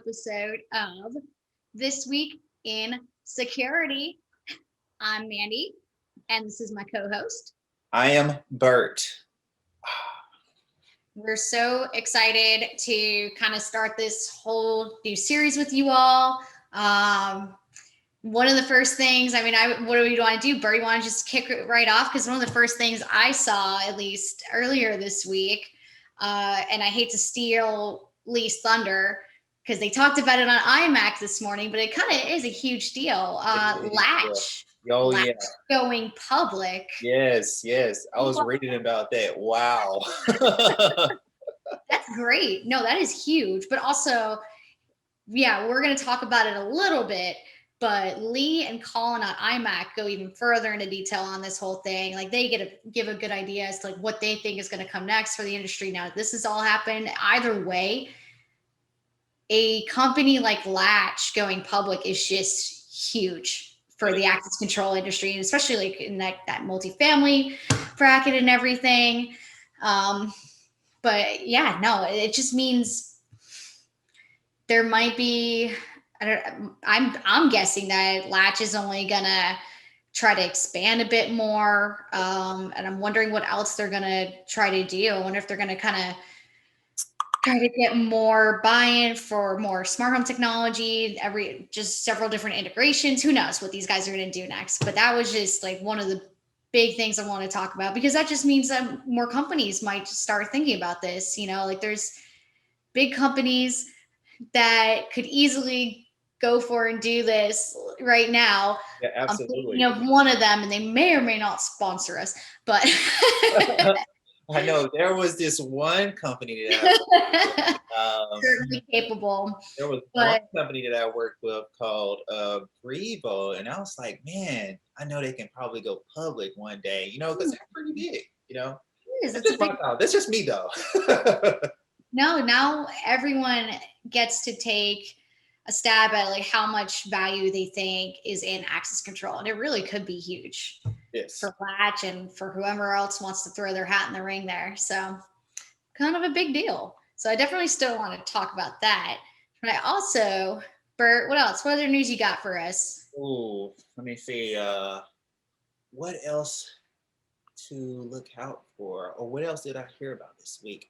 episode of This Week in Security. I'm Mandy, and this is my co-host. I am Bert. We're so excited to kind of start this whole new series with you all. One of the first things, what do we want to do? Bert, you want to just kick it right off? Because one of the first things I saw, at least earlier this week, and I hate to steal Lee's thunder, because they talked about it on iMac this morning, but it kind of is a huge deal. Latch. Oh, Latch yeah. going public. Yes. I was reading about that. Wow. That's great. No, that is huge. But also, yeah, we're going to talk about it a little bit. But Lee and Colin on iMac go even further into detail on this whole thing. Like they give a good idea as to like what they think is going to come next for the industry. Now, this has all happened. Either way, a company like Latch going public is just huge for the access control industry, and especially like in that multifamily bracket and everything. But yeah, no, it just means there might be. I'm guessing that Latch is only gonna try to expand a bit more, and I'm wondering what else they're gonna try to do. I wonder if they're gonna kind of try to get more buy-in for more smart home technology, just several different integrations. Who knows what these guys are going to do next? But that was just like one of the big things I want to talk about, because that just means that more companies might start thinking about this. You know, like there's big companies that could easily go for and do this right now. Yeah, absolutely. One of them, and they may or may not sponsor us, but I know there was this one company that certainly capable. There was one company that I worked with called Brevo, and I was like, man, I know they can probably go public one day, because they're pretty big, That's just me though. No, now everyone gets to take a stab at like how much value they think is in access control, and it really could be huge. Yes. For Latch and for whoever else wants to throw their hat in the ring there. So kind of a big deal. So I definitely still want to talk about that. But I also, Bert, what else? What other news you got for us? Ooh, let me see. What else to look out for? Or what else did I hear about this week?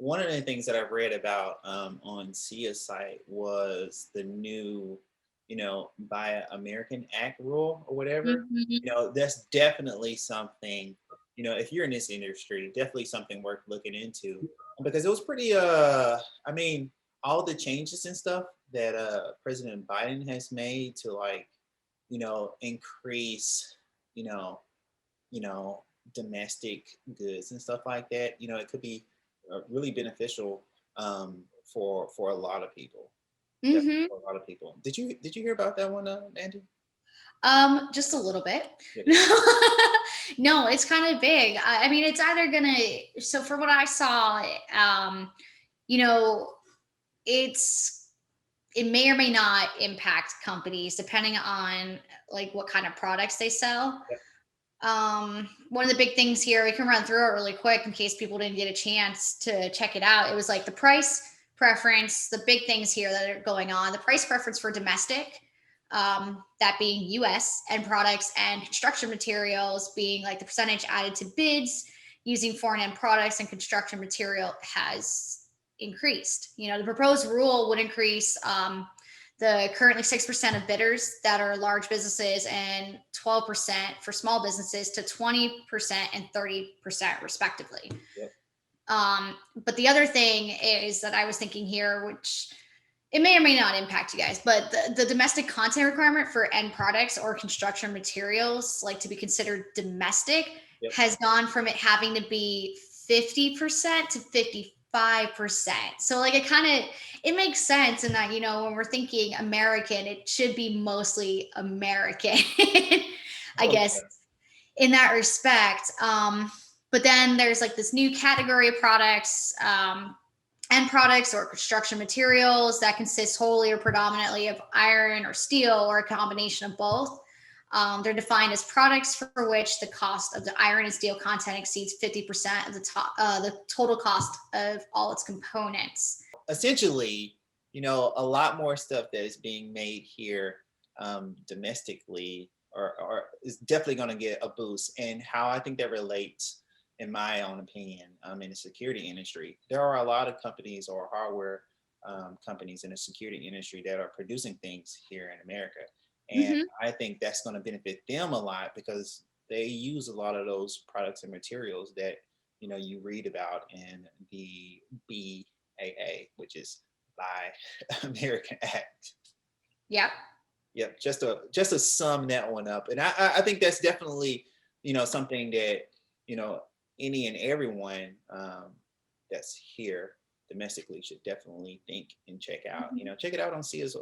One of the things that I've read about on SIA's site was the new, Buy American Act rule or whatever. Mm-hmm. That's definitely something, if you're in this industry, definitely something worth looking into, because it was pretty, all the changes and stuff that President Biden has made to increase, you know, domestic goods and stuff like that. It could be really beneficial for a lot of people. Mm-hmm. For a lot of people. Did you hear about that one, Andy? Just a little bit. No, it's kind of big. I mean, it's either gonna. So for what I saw, it may or may not impact companies depending on like what kind of products they sell. Yep. One of the big things here, we can run through it really quick in case people didn't get a chance to check it out. It was like the price preference, the big things here that are going on, the price preference for domestic, that being US end products, and construction materials being like the percentage added to bids using foreign end products and construction material has increased. The proposed rule would increase the currently 6% of bidders that are large businesses and 12% for small businesses to 20% and 30% respectively. Yep. But the other thing is that I was thinking here, which it may or may not impact you guys, but the domestic content requirement for end products or construction materials, like to be considered domestic, yep, has gone from it having to be 50% to 55%. So like it makes sense in that, when we're thinking American, it should be mostly American, I guess, in that respect. But then there's like this new category of products, end products or construction materials that consist wholly or predominantly of iron or steel or a combination of both. They're defined as products for which the cost of the iron and steel content exceeds 50% of the total cost of all its components. Essentially, a lot more stuff that is being made here domestically or is definitely going to get a boost. And how I think that relates, in my own opinion, in the security industry, there are a lot of companies or hardware companies in the security industry that are producing things here in America. And Hmm. I think that's going to benefit them a lot because they use a lot of those products and materials that you read about in the BAA, which is Buy American Act. Yep. Yep, just to sum that one up, and I think that's definitely something that you know any and everyone that's here domestically should definitely think and check out. Mhm. Check it out on SIA's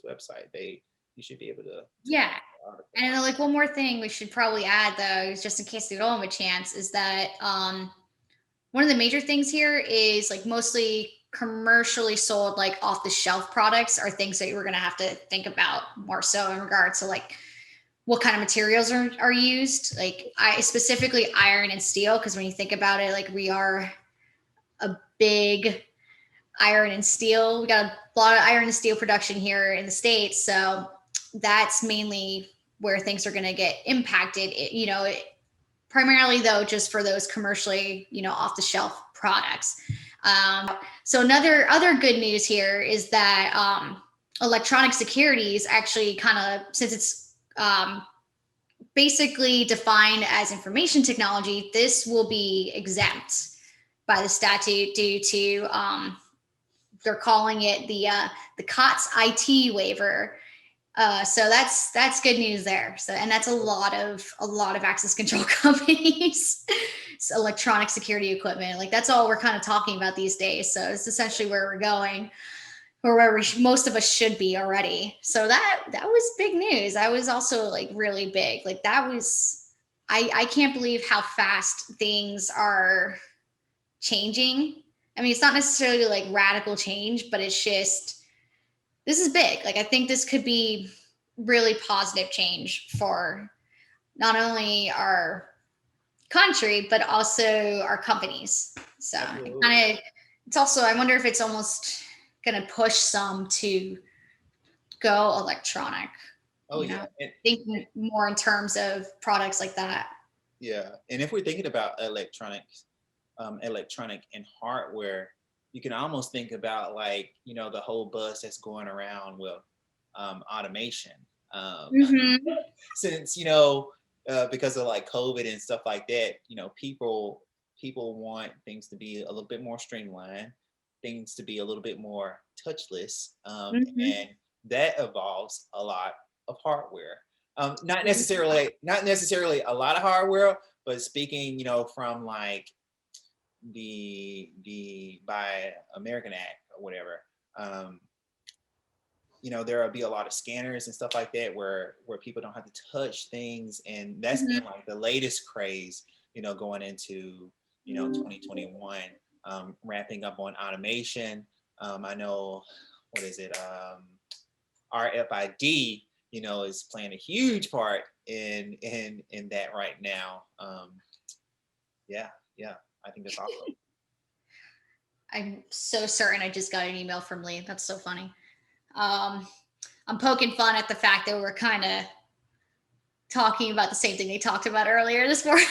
website. You should be able to Yeah. find the article. And then, like, one more thing we should probably add, though, is just in case they don't have a chance, is that one of the major things here is like mostly commercially sold, like off the shelf products are things that we're going to have to think about more so in regards to like what kind of materials are used. Like, I specifically iron and steel, because when you think about it, like, we are a big iron and steel. We got a lot of iron and steel production here in the States. So that's mainly where things are going to get impacted. Primarily though, just for those commercially, off the shelf products. So another other good news here is that electronic security is actually kind of, since it's basically defined as information technology, this will be exempt by the statute due to they're calling it the COTS IT waiver. So that's good news there. So, and that's a lot of access control companies, so electronic security equipment. Like, that's all we're kind of talking about these days. So it's essentially where we're going, or where most of us should be already. So that was big news. That was also like really big. Like, that was, I can't believe how fast things are changing. I mean, it's not necessarily like radical change, but it's just, this is big. Like, I think this could be really positive change for not only our country but also our companies. So it Absolutely. kind of, it's also, I wonder if it's almost going to push some to go electronic. Oh You yeah, know, and thinking more in terms of products like that. yeah, and if we're thinking about electronic and hardware, you can almost think about like the whole buzz that's going around with automation. Um, Mm-hmm. since because of like COVID and stuff like that, people want things to be a little bit more streamlined, things to be a little bit more touchless, Mm-hmm. and that involves a lot of hardware. Not Yeah. necessarily a lot of hardware, but speaking, from like the Buy American Act or whatever. Um, there will be a lot of scanners and stuff like that where people don't have to touch things, and that's been Mm-hmm. like the latest craze, going into 2021, ramping up on automation. I know, what is it, RFID, is playing a huge part in that right now. Yeah, yeah, I think that's awesome. I'm so certain I just got an email from Lee. That's so funny. Um, I'm poking fun at the fact that we're kind of talking about the same thing they talked about earlier this morning.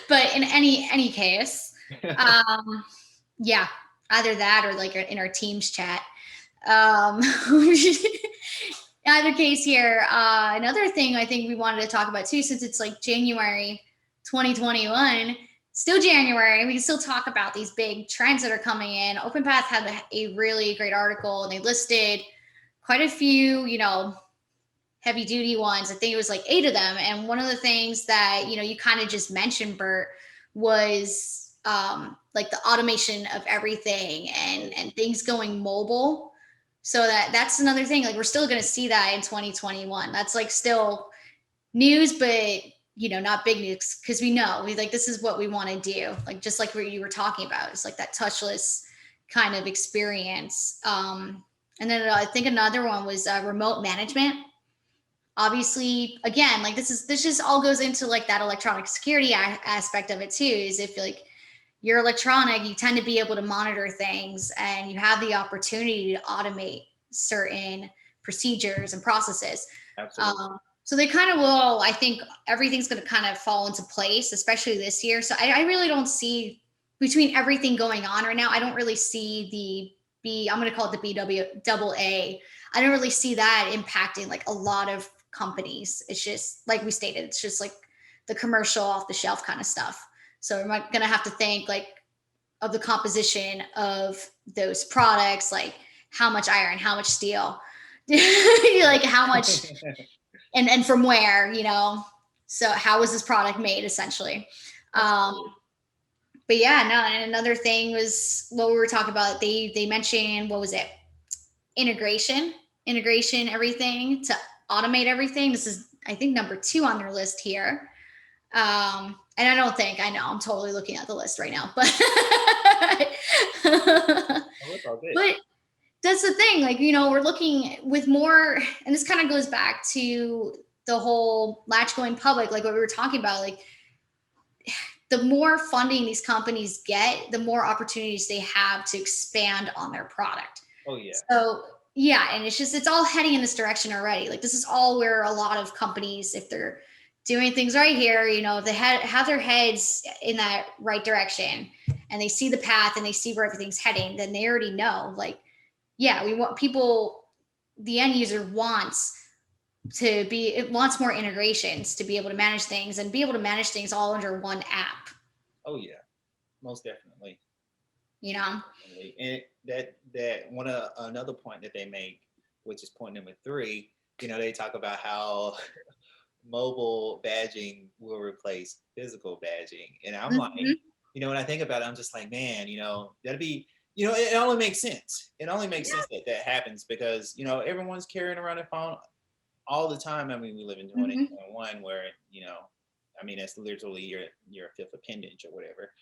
But in any case, um, yeah, either that or like in our Teams chat. Um, Either case here, another thing I think we wanted to talk about too, since it's like January 2021, still January, we can still talk about these big trends that are coming in. OpenPath had a really great article, and they listed quite a few, heavy duty ones. I think it was like 8 of them. And one of the things that, you kind of just mentioned, Bert, was like the automation of everything, Oh and yeah. things going mobile. So that's another thing. Like, we're still going to see that in 2021. That's like still news, but not big news, because we know we like, this is what we want to do. Like, just like what you were talking about, it's like that touchless kind of experience. And then I think another one was remote management. Obviously, again, like, this just all goes into like that electronic security aspect of it too, is if like you're electronic, you tend to be able to monitor things, and you have the opportunity to automate certain procedures and processes. Absolutely. So they kind of will, I think everything's going to kind of fall into place, especially this year. So I really don't see, between everything going on right now, I don't really see I'm going to call it the BW double A. I don't really see that impacting like a lot of companies. It's just like we stated, it's just like the commercial off the shelf kind of stuff. So we're going to have to think like of the composition of those products, like how much iron, how much steel, like how much, and from where, so how was this product made essentially. um Absolutely. but yeah, no, and another thing was what we were talking about. They mentioned, what was it, integration everything to automate everything. This is, I think, number 2 on their list here. And I know I'm totally looking at the list right now, but Oh, it's all good. but that's the thing, like, we're looking with more, and this kind of goes back to the whole Latch going public, like what we were talking about. Like, the more funding these companies get, the more opportunities they have to expand on their product. Oh yeah. So yeah, and it's all heading in this direction already. Like, this is all where a lot of companies, if they're doing things right here, if they have their heads in that right direction, and they see the path and they see where everything's heading, then they already know, like, yeah, we want people, the end user it wants more integrations to be able to manage things, and be able to manage things all under one app, Oh yeah. Most definitely. you know? Definitely. And that one another point that they make, which is point number 3. They talk about how mobile badging will replace physical badging, and I'm like, Mm-hmm. when I think about it, I'm just like, man, that'd be, it only makes sense. It only makes sense that that happens because everyone's carrying around a phone all the time. I mean, we live in Mm-hmm. 2021 where I mean, it's literally your fifth appendage or whatever.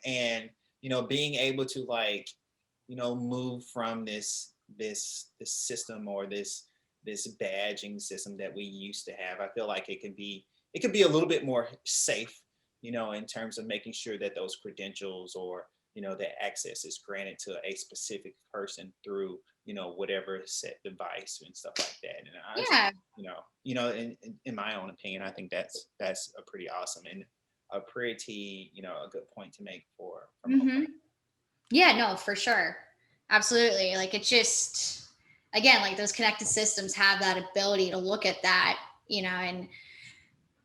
And being able to like move from this system or this badging system that we used to have, I feel like it could be a little bit more safe, in terms of making sure that those credentials or that access is granted to a specific person through whatever set device and stuff like that. And I just Yeah. in my own opinion, I think that's a pretty awesome and a pretty a good point to make for from a Mm-hmm. Yeah, no, for sure. Absolutely. Like, it just, again, like, those connected systems have that ability to look at that, and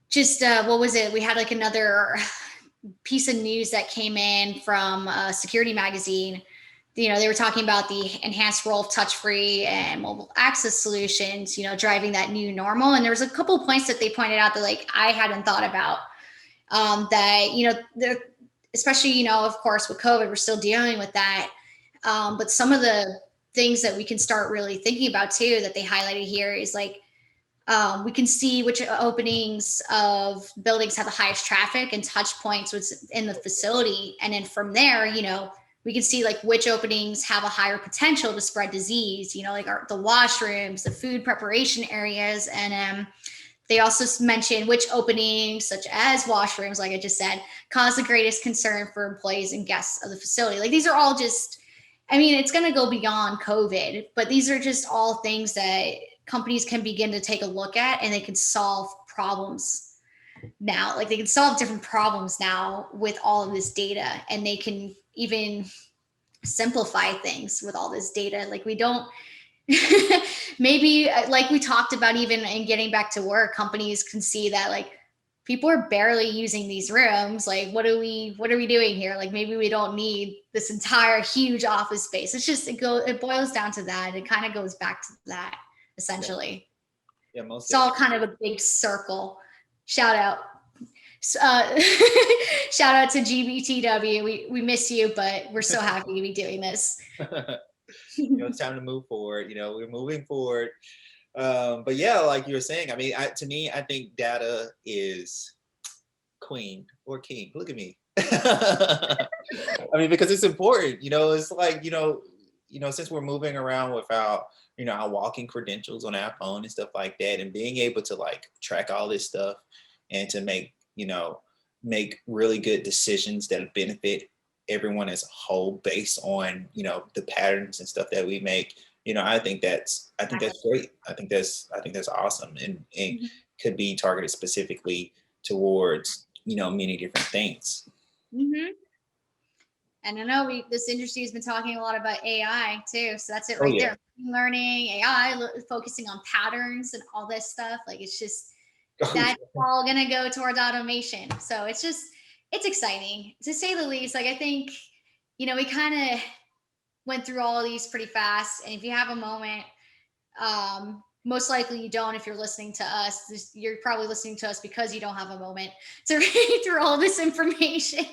just, what was it? We had like another piece of news that came in from Security Magazine. They were talking about the enhanced role of touch free and mobile access solutions, driving that new normal. And there was a couple of points that they pointed out that, like, I hadn't thought about. That, especially, of course, with COVID, we're still dealing with that. But some of the things that we can start really thinking about too, that they highlighted here, is like, we can see which openings of buildings have the highest traffic and touch points within the facility. And then from there, we can see like which openings have a higher potential to spread disease, like the washrooms, the food preparation areas. And they also mentioned which openings, such as washrooms, like I just said, cause the greatest concern for employees and guests of the facility. Like, these are all just, I mean, it's going to go beyond COVID, but these are just all things that companies can begin to take a look at, and they can solve problems now. Like, they can solve different problems now with all of this data, and they can even simplify things with all this data. Like, we don't, maybe, like we talked about, even in getting back to work, companies can see that, like, people are barely using these rooms. Like, what are we doing here? Like, maybe we don't need this entire huge office space. It's just, it boils down to that. It kind of goes back to that, yeah, essentially. yeah, most It's all definitely. kind of a big circle. Shout out. Uh, Shout out to GBTW. We miss you, but we're so happy to be doing this. It's time to move forward. We're moving forward. But yeah, like you were saying, I mean, to me, I think data is queen or king. Look at me. I mean, because it's important. It's like since we're moving around without our walking credentials on our phone and stuff like that, and being able to like track all this stuff and to make make really good decisions that benefit everyone as a whole based on, the patterns and stuff that we make. I think that's great. I think that's awesome, and Mhm. could be targeted specifically towards, many different things. Mhm. And I know this industry has been talking a lot about AI too. So that's it Oh right yeah. there. Learning AI, focusing on patterns and all this stuff. Like it's just Oh that's yeah. all gonna go towards automation. So it's exciting to say the least. Like I think, we kind of went through all of these pretty fast. And if you have a moment, most likely you don't if you're listening to us. You're probably listening to us because you don't have a moment to read through all this information.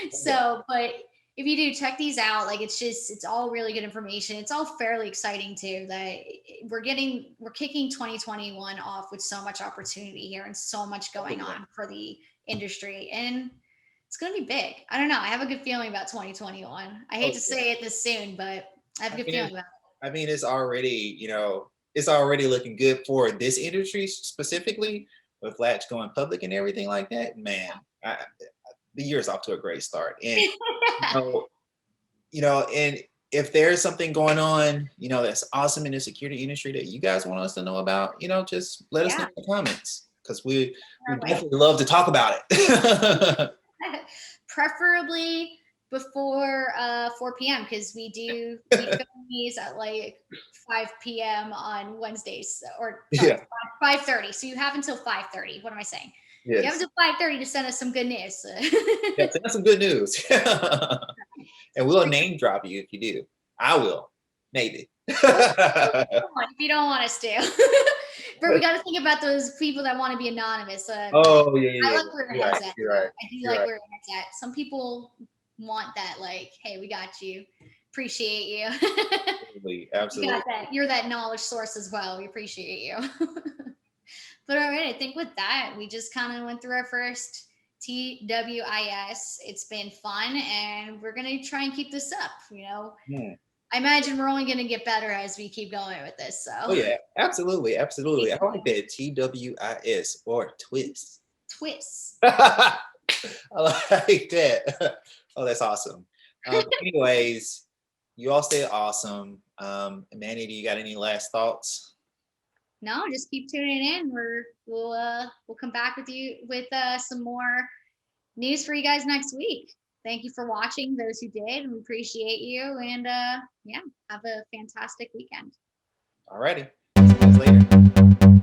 Yeah. So, but if you do check these out, like it's all really good information. It's all fairly exciting too. That we're kicking 2021 off with so much opportunity here and so much Oh going yeah. on for the industry, and it's going to be big. I don't know. I have a good feeling about 2021. I hate Oh to yeah. say it this soon, but I have a I good mean, feeling it's, about I mean, it's already looking good for this industry specifically with Latch going public and everything like that. Man, the year's off to a great start, and you it. know, and if there's something going on, that's awesome in the security industry that you guys want us to know about, just let us know Yeah, in the comments because we our way. definitely love to talk about it. Preferably before 4 p.m. because we film these at like 5 p.m. on Wednesdays, or sorry, Yeah. 5:30. So you have until 5:30. What am I saying? You have Yes. until 5:30 to send us some good news. Yeah. So that's some good news. And we'll name drop you if you do. I will, maybe. If you don't want us to. But we got to think about those people that want to be anonymous. Oh yeah, yeah, I yeah. like where your You're right. head's at, You're though. right. I do You're like right. where your head's at. Some people want that, like, hey, we got you. Appreciate you. Absolutely. You got Absolutely. that. You're that knowledge source as well. We appreciate you. But all right, I think with that, we just kind of went through our first TWIS. It's been fun, and we're going to try and keep this up. Hmm. I imagine we're only going to get better as we keep going with this. Oh So, yeah. Absolutely. Absolutely. I like that TWIS or twist. twists. I like that. Oh, that's awesome. Anyways, you all stay awesome. Manny, do you got any last thoughts? No, just keep tuning in. We'll come back with you with some more news for you guys next week. Thank you for watching, those who did. We appreciate you, and yeah, have a fantastic weekend. Alrighty. See you guys later.